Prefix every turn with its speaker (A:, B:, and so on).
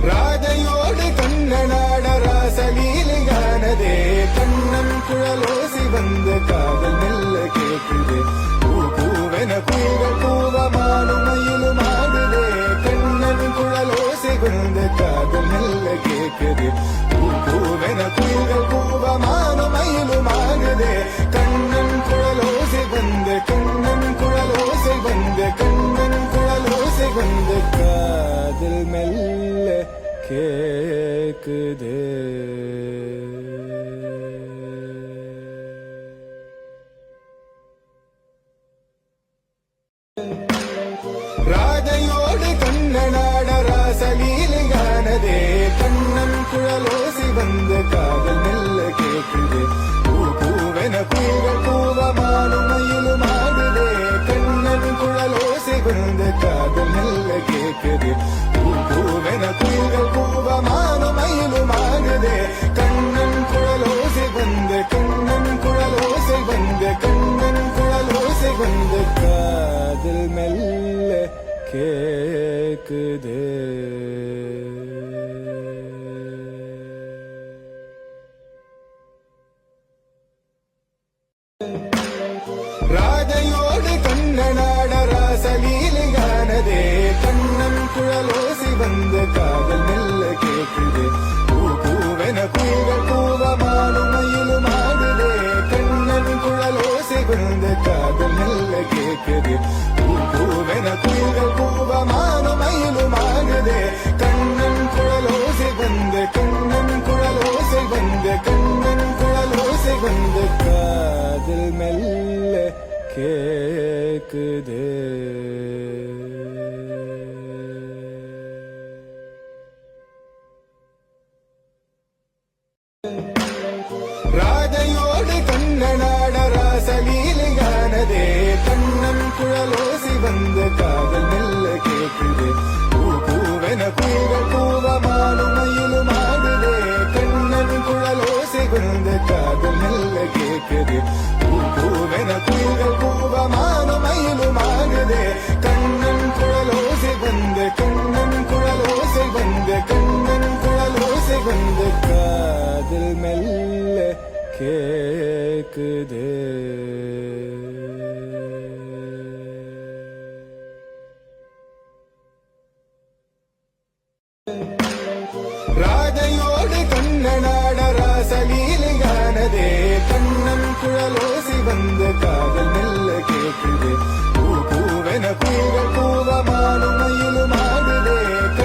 A: ராதையோடு கண்ணனாட ராசலீலையானதே கண்ணன் குழலோசி வந்து காதல் மெல்ல கேட்குது பூவென குயில்கள் பூவமானும் மயிலும் ஆடுதே கண்ணன் குழலோசி வந்து காதல் மெல்ல கேட்குது பூவென குயில்கள் பூவமானும் மயிலும் ஆடுதே கண்ணன் குழலோசி வந்து கண்ணன் குழலோசி வந்து கண்ணன் குழலோசி வந்து காதல் மெல்ல கேக்குதே. ராதையோடு கண்ணனாட ராசலீலையானதே கண்ணன் குழலோசி வந்து காதல் மெல்ல கேட்குது பூவென குயில்கள் பூவமானும் மயிலும் ஆடுதே கண்ணன் குழலோசி வந்து காதல் மெல்ல கேட்குது பூவென குயில்கள் பூவமானும் மயிலும் ஆடுதே கண்ணன் குழலோசி வந்து கண்ணன் குழலோசி வந்து கண்ணன் குழலோசி வந்து காதல் மெல்ல கேக்குதே. ராதையோடு கண்ணனாட ராசலீலையானதே கண்ணன் குழலோசி வந்து காதல் மெல்ல கேட்குது பூவென குயில்கள் பூவமானும் மயிலும் ஆடுதே கண்ணன் குழலோசி வந்து காதல் மெல்ல கேட்குது பூவென குயில்கள் பூவமானும் மயிலும் ஆடுதே கண்ணன் குழலோசி வந்து கண்ணன் குழலோசி வந்து கண்ணன் குழலோசி வந்து காதல் மெல்ல கேக்குதே. ராதையோடு கண்ணனாட ராசலீலையானதே கண்ணன் குழலோசி வந்து காதல் மெல்ல கேட்குது பூவென குயில்கள் பூவமானும் மயிலும் ஆடுதே கண்ணன் குழலோசி வந்து காதல் மெல்ல கேட்குது பூவென குயில்கள் பூவமானும் மயிலும் ஆடுதே கண்ணன் குழலோசி வந்து கண்ணன் குழலோசி வந்து கண்ணன் குழலோசி வந்து காதல் மெல்ல கேக்குதே. ராதையோடு கண்ணனாட ராசலீலையானதே கண்ணன் குழலோசி வந்து காதல் மெல்ல கேட்குது